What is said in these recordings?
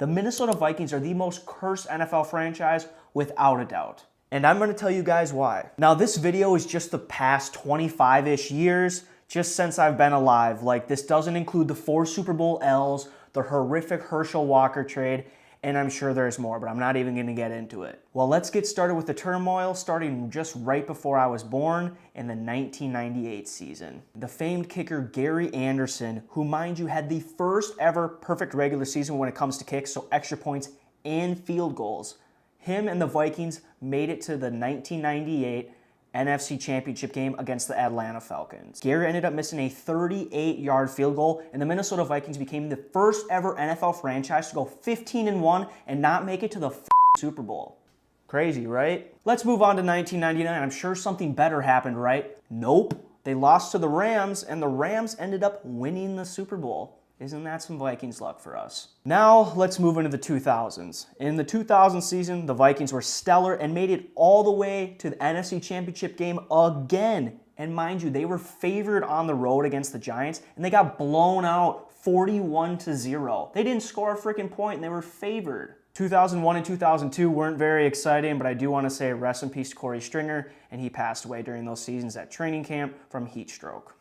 The Minnesota Vikings are the most cursed NFL franchise without a doubt. And I'm going to tell you guys why. Now, this video is just the past 25-ish years, just since I've been alive. Like, this doesn't include the 4 Super Bowl L's, the horrific Herschel Walker trade, and I'm sure there's more, but I'm not even going to get into it. Well, let's get started with the turmoil, starting just right before I was born in the 1998 season. The famed kicker Gary Anderson, who, mind you, had the first ever perfect regular season when it comes to kicks, so extra points and field goals. Him and the Vikings made it to the 1998 NFC Championship game against the Atlanta Falcons. Gary ended up missing a 38-yard field goal, and the Minnesota Vikings became the first ever NFL franchise to go 15-1 and not make it to the Super Bowl. Crazy, right? Let's move on to 1999. I'm sure something better happened, right? Nope. They lost to the Rams, and the Rams ended up winning the Super Bowl. Isn't that some Vikings luck for us? Now, let's move into the 2000s. In the 2000 season, the Vikings were stellar and made it all the way to the NFC Championship game again. And mind you, they were favored on the road against the Giants, and they got blown out 41-0. They didn't score a freaking point, and they were favored. 2001 and 2002 weren't very exciting, but I do want to say rest in peace to Corey Stringer, and he passed away during those seasons at training camp from heat stroke.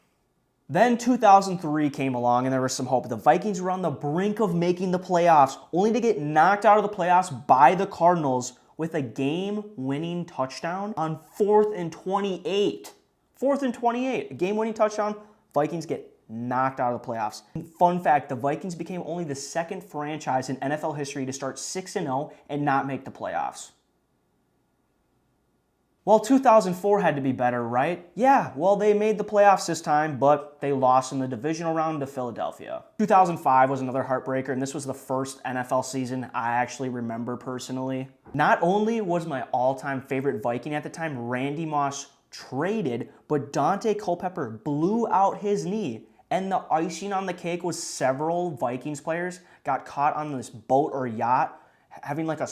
Then 2003 came along and there was some hope. The Vikings were on the brink of making the playoffs, only to get knocked out of the playoffs by the Cardinals with a game-winning touchdown on 4th and 28. 4th and 28, a game-winning touchdown, Vikings get knocked out of the playoffs. Fun fact, the Vikings became only the second franchise in NFL history to start 6-0 and not make the playoffs. Well, 2004 had to be better, right? Yeah, well, they made the playoffs this time, but they lost in the divisional round to Philadelphia. 2005 was another heartbreaker, and this was the first NFL season I actually remember personally. Not only was my all-time favorite Viking at the time, Randy Moss, traded, but Dante Culpepper blew out his knee. And the icing on the cake was several Vikings players got caught on this boat or yacht having like a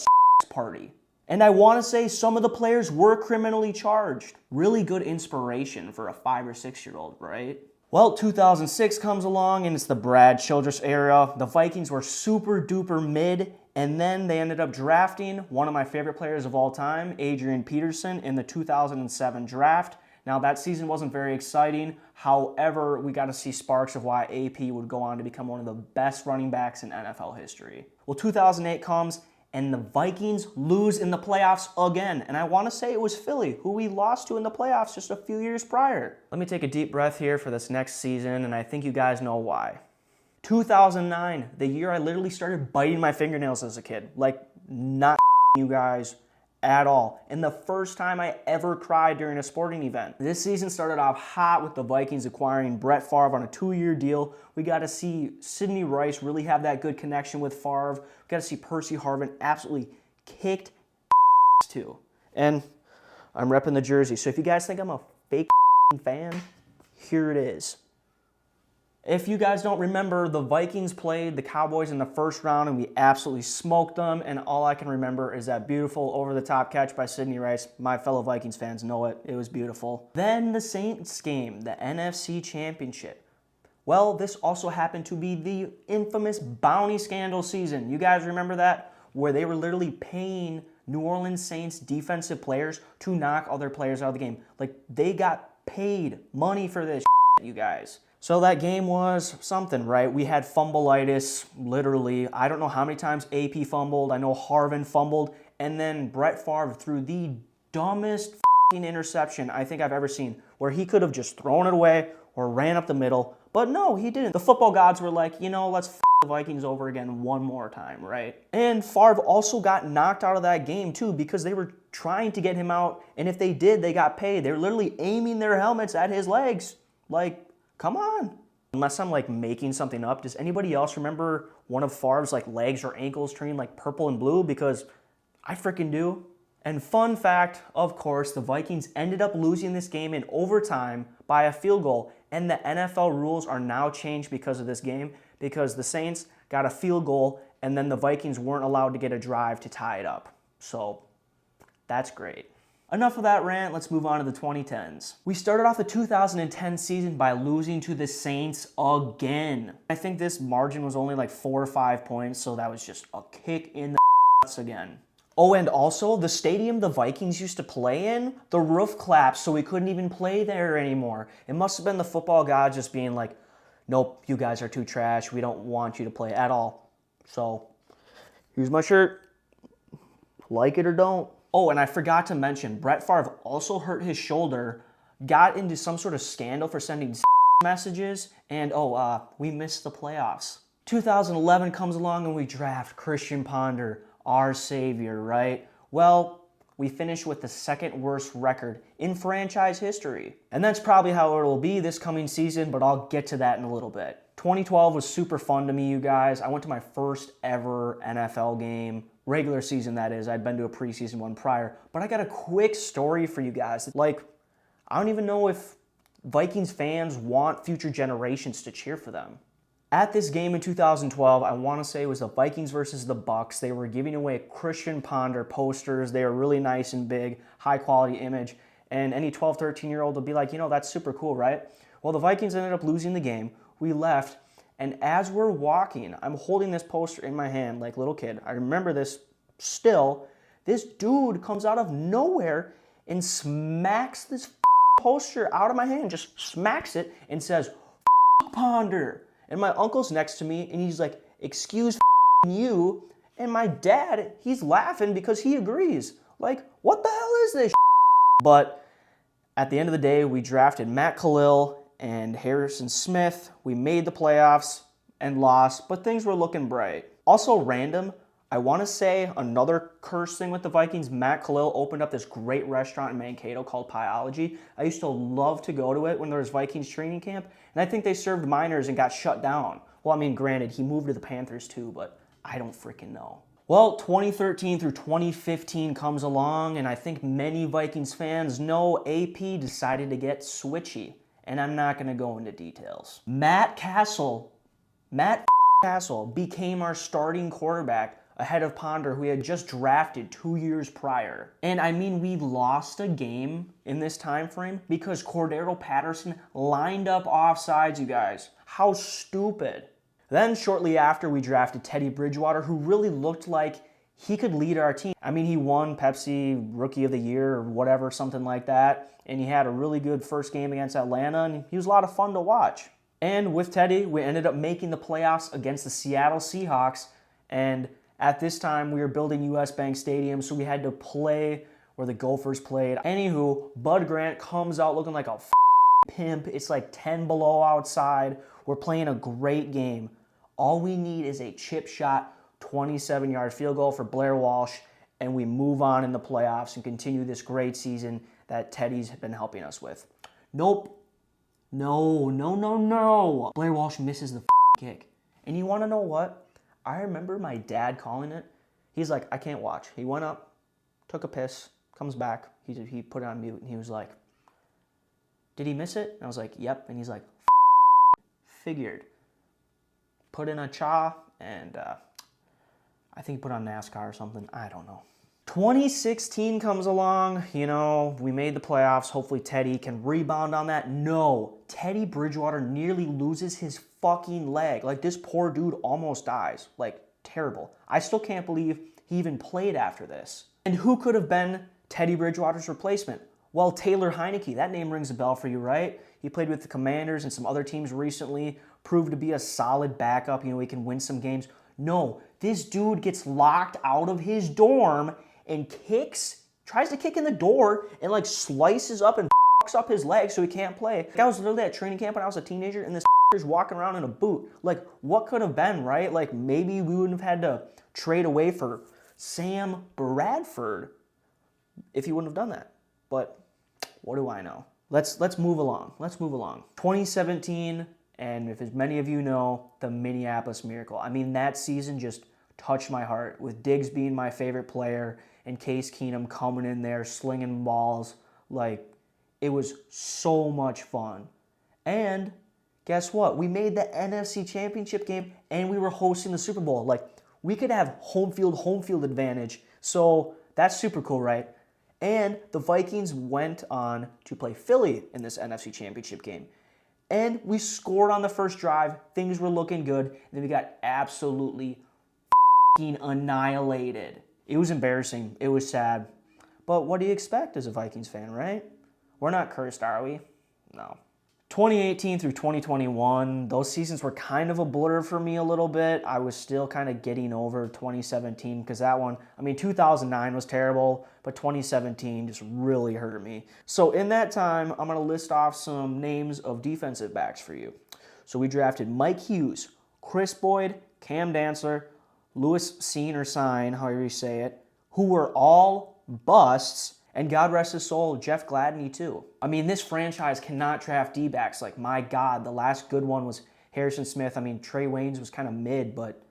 party. And I want to say some of the players were criminally charged. Really good inspiration for a 5 or 6-year-old, right? Well, 2006 comes along and it's the Brad Childress era. The Vikings were super duper mid, and then they ended up drafting one of my favorite players of all time, Adrian Peterson, in the 2007 draft. Now, that season wasn't very exciting. However, we got to see sparks of why AP would go on to become one of the best running backs in NFL history. Well, 2008 comes, and the Vikings lose in the playoffs again. And I want to say it was Philly, who we lost to in the playoffs just a few years prior. Let me take a deep breath here for this next season, and I think you guys know why. 2009, the year I literally started biting my fingernails as a kid. Like, not you guys at all. And the first time I ever cried during a sporting event. This season started off hot with the Vikings acquiring Brett Favre on a 2-year deal. We got to see Sidney Rice really have that good connection with Favre. We got to see Percy Harvin absolutely kicked too. And I'm repping the jersey. So if you guys think I'm a fake fan, here it is. If you guys don't remember, the Vikings played the Cowboys in the first round and we absolutely smoked them. And all I can remember is that beautiful over-the-top catch by Sidney Rice. My fellow Vikings fans know it. It was beautiful. Then the Saints game, the NFC Championship. Well, this also happened to be the infamous bounty scandal season. You guys remember that? Where they were literally paying New Orleans Saints defensive players to knock other players out of the game. Like, they got paid money for this, you guys. So that game was something, right? We had fumbleitis, literally. I don't know how many times AP fumbled. I know Harvin fumbled. And then Brett Favre threw the dumbest interception I think I've ever seen, where he could have just thrown it away or ran up the middle. But no, he didn't. The football gods were like, you know, let's the Vikings over again one more time, right? And Favre also got knocked out of that game too because they were trying to get him out. And if they did, they got paid. They were literally aiming their helmets at his legs. Like, come on. Unless I'm like making something up, does anybody else remember one of Favre's like legs or ankles turning like purple and blue? Because I freaking do. And fun fact, of course, the Vikings ended up losing this game in overtime by a field goal. And the NFL rules are now changed because of this game, because the Saints got a field goal and then the Vikings weren't allowed to get a drive to tie it up. So that's great. Enough of that rant, let's move on to the 2010s. We started off the 2010 season by losing to the Saints again. I think this margin was only like 4 or 5 points, so that was just a kick in the nuts again. Oh, and also, the stadium the Vikings used to play in, the roof collapsed, so we couldn't even play there anymore. It must have been the football gods just being like, nope, you guys are too trash, we don't want you to play at all. So, here's my shirt. Like it or don't. Oh, and I forgot to mention, Brett Favre also hurt his shoulder, got into some sort of scandal for sending messages, and we missed the playoffs. 2011 comes along and we draft Christian Ponder, our savior, right? Well, we finished with the second worst record in franchise history. And that's probably how it'll be this coming season, but I'll get to that in a little bit. 2012 was super fun to me, you guys. I went to my first ever NFL game. Regular season, that is. I'd been to a preseason one prior. But I got a quick story for you guys. Like, I don't even know if Vikings fans want future generations to cheer for them. At this game in 2012, I want to say it was the Vikings versus the Bucks. They were giving away Christian Ponder posters. They were really nice and big, high quality image. And any 12, 13-year-old would be like, you know, that's super cool, right? Well, the Vikings ended up losing the game. We left. And as we're walking, I'm holding this poster in my hand like a little kid. I remember this still. This dude comes out of nowhere and smacks this poster out of my hand, just smacks it and says, Ponder. And my uncle's next to me and he's like, excuse you. And my dad, he's laughing because he agrees. Like, what the hell is this? But at the end of the day, we drafted Matt Khalil and Harrison Smith. We made the playoffs and lost, but things were looking bright. Also random, I want to say another curse thing with the Vikings. Matt Khalil opened up this great restaurant in Mankato called Pieology. I used to love to go to it when there was Vikings training camp, and I think they served minors and got shut down. Well, I mean, granted, he moved to the Panthers too, but I don't freaking know. Well, 2013 through 2015 comes along, and I think many Vikings fans know AP decided to get switchy. And I'm not going to go into details. Matt Castle became our starting quarterback ahead of Ponder, who we had just drafted 2 years prior. And I mean, we lost a game in this time frame because Cordero Patterson lined up offsides, you guys. How stupid. Then shortly after, we drafted Teddy Bridgewater, who really looked like he could lead our team. I mean, he won Pepsi Rookie of the Year or whatever, something like that. And he had a really good first game against Atlanta, and he was a lot of fun to watch. And with Teddy, we ended up making the playoffs against the Seattle Seahawks. And at this time, we were building US Bank Stadium, so we had to play where the Gophers played. Anywho, Bud Grant comes out looking like a pimp. It's like 10 below outside. We're playing a great game. All we need is a chip shot, 27-yard field goal for Blair Walsh, and we move on in the playoffs and continue this great season that Teddy's been helping us with. Nope. No. Blair Walsh misses the kick. And you want to know what? I remember my dad calling it. He's like, I can't watch. He went up, took a piss, comes back. He put it on mute, and he was like, did he miss it? And I was like, yep. And he's like, figured. Put in a cha, and I think he put on NASCAR or something. I don't know. 2016 comes along, you know, we made the playoffs. Hopefully Teddy can rebound on that. No, Teddy Bridgewater nearly loses his fucking leg. Like, this poor dude almost dies. Like, terrible. I still can't believe he even played after this. And who could have been Teddy Bridgewater's replacement? Well, Taylor Heineke. That name rings a bell for you, right? He played with the Commanders and some other teams recently, proved to be a solid backup. You know, he can win some games. No, this dude gets locked out of his dorm and tries to kick in the door and like slices up and fucks up his leg so he can't play. I was literally at training camp when I was a teenager and this is walking around in a boot. Like, what could have been, right? Like, maybe we wouldn't have had to trade away for Sam Bradford if he wouldn't have done that. But what do I know? Let's move along. 2017, and if as many of you know, the Minneapolis Miracle. I mean, that season just touched my heart, with Diggs being my favorite player and Case Keenum coming in there, slinging balls. Like, it was so much fun. And guess what? We made the NFC Championship game, and we were hosting the Super Bowl. Like, we could have home field advantage. So that's super cool, right? And the Vikings went on to play Philly in this NFC Championship game. And we scored on the first drive. Things were looking good. And then we got absolutely annihilated. It was embarrassing. It was sad. But what do you expect as a Vikings fan, right? We're not cursed, are we? No. 2018 through 2021, those seasons were kind of a blur for me a little bit. I was still kind of getting over 2017 because that one, 2009 was terrible, but 2017 just really hurt me. So in that time, I'm going to list off some names of defensive backs for you. So we drafted Mike Hughes, Chris Boyd, Cam Dantzler, Louis Cine or Sign, however you say it, who were all busts. And God rest his soul, Jeff Gladney too. This franchise cannot draft D-backs. Like, my God, the last good one was Harrison Smith. Trey Waynes was kind of mid, but...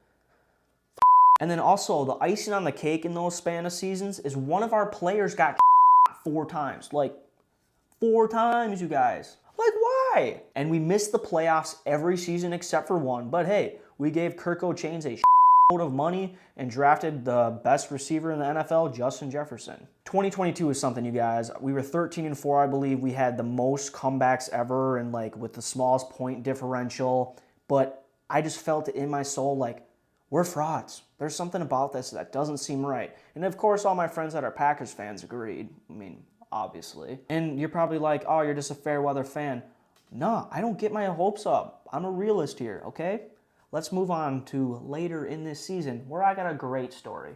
And then also, the icing on the cake in those span of seasons is one of our players got 4 times. Like, 4 times, you guys. Like, why? And we missed the playoffs every season except for one. But hey, we gave Kirk O'Chains a load of money and drafted the best receiver in the NFL, Justin Jefferson. 2022 is something, you guys. We were 13-4, I believe. We had the most comebacks ever and with the smallest point differential. But I just felt it in my soul we're frauds. There's something about this that doesn't seem right. And of course, all my friends that are Packers fans agreed. Obviously. And you're probably like, oh, you're just a fair weather fan. No, I don't get my hopes up. I'm a realist here, okay? Let's move on to later in this season where I got a great story.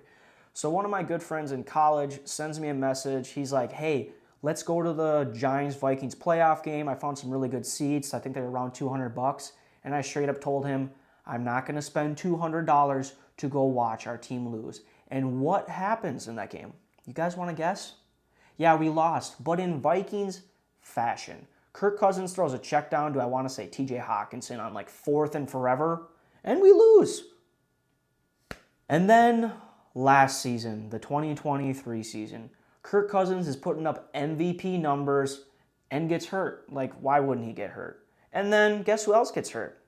So one of my good friends in college sends me a message. He's like, hey, let's go to the Giants-Vikings playoff game. I found some really good seats. I think they're around $200. And I straight up told him, I'm not going to spend $200 to go watch our team lose. And what happens in that game? You guys want to guess? Yeah, we lost, but in Vikings fashion. Kirk Cousins throws a check down to, I want to say, TJ Hawkinson on 4th and forever. And we lose. And then last season, the 2023 season, Kirk Cousins is putting up MVP numbers and gets hurt. Why wouldn't he get hurt? And then guess who else gets hurt?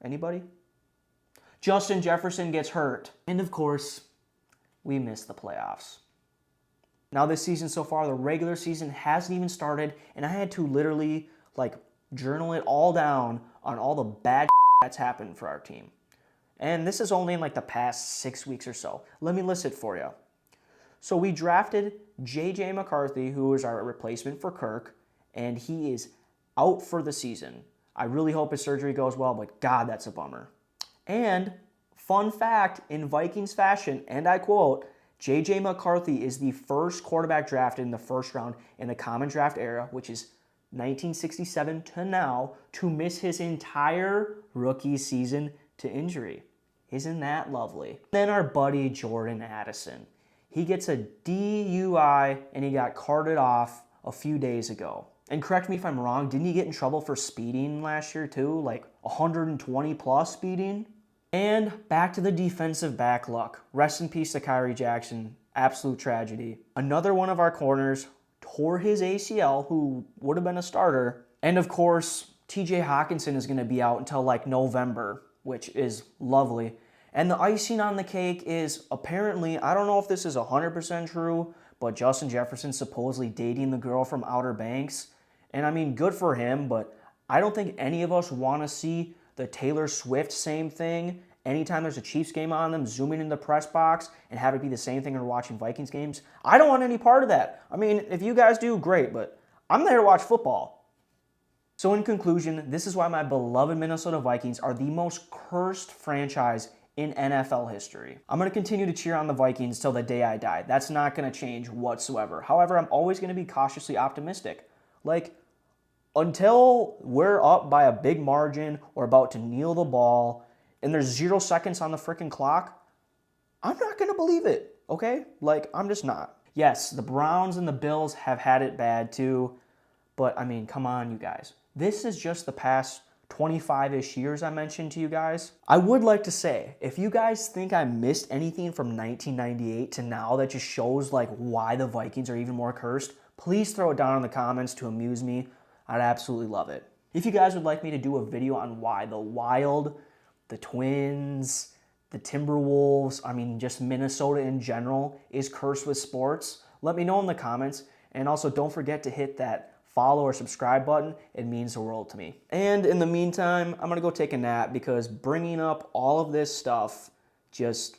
Anybody? Justin Jefferson gets hurt. And of course, we miss the playoffs. Now this season so far, the regular season hasn't even started, and I had to literally journal it all down on all the bad that's happened for our team. And this is only in the past 6 weeks or so. Let me list it for you. So we drafted J.J. McCarthy, who is our replacement for Kirk, and he is out for the season. I really hope his surgery goes well, but God, that's a bummer. And fun fact, in Vikings fashion, and I quote, J.J. McCarthy is the first quarterback drafted in the first round in the common draft era, which is 1967 to now, to miss his entire rookie season to injury. Isn't that lovely? Then our buddy Jordan Addison. He gets a DUI and he got carted off a few days ago. And correct me if I'm wrong, didn't he get in trouble for speeding last year too? 120 plus speeding? And back to the defensive back luck. Rest in peace to Kyrie Jackson. Absolute tragedy. Another one of our corners tore his ACL, who would have been a starter. And of course, TJ Hawkinson is going to be out until November, which is lovely. And the icing on the cake is apparently, I don't know if this is 100% true, but Justin Jefferson supposedly dating the girl from Outer Banks. And good for him, but I don't think any of us want to see the Taylor Swift same thing. Anytime there's a Chiefs game on them, zooming in the press box and have it be the same thing when we're watching Vikings games. I don't want any part of that. If you guys do, great, but I'm there to watch football. So in conclusion, this is why my beloved Minnesota Vikings are the most cursed franchise in NFL history. I'm going to continue to cheer on the Vikings till the day I die. That's not going to change whatsoever. However, I'm always going to be cautiously optimistic. Until we're up by a big margin or about to kneel the ball and there's 0 seconds on the freaking clock, I'm not going to believe it, okay? I'm just not. Yes, the Browns and the Bills have had it bad too, but come on, you guys. This is just the past 25-ish years I mentioned to you guys. I would like to say, if you guys think I missed anything from 1998 to now that just shows why the Vikings are even more cursed, please throw it down in the comments to amuse me. I'd absolutely love it. If you guys would like me to do a video on why the Wild, the Twins, the Timberwolves, just Minnesota in general is cursed with sports, Let me know in the comments, and also don't forget to hit that follow or subscribe button. It means the world to me. And in the meantime, I'm gonna go take a nap because bringing up all of this stuff just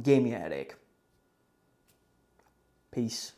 gave me a headache. Peace.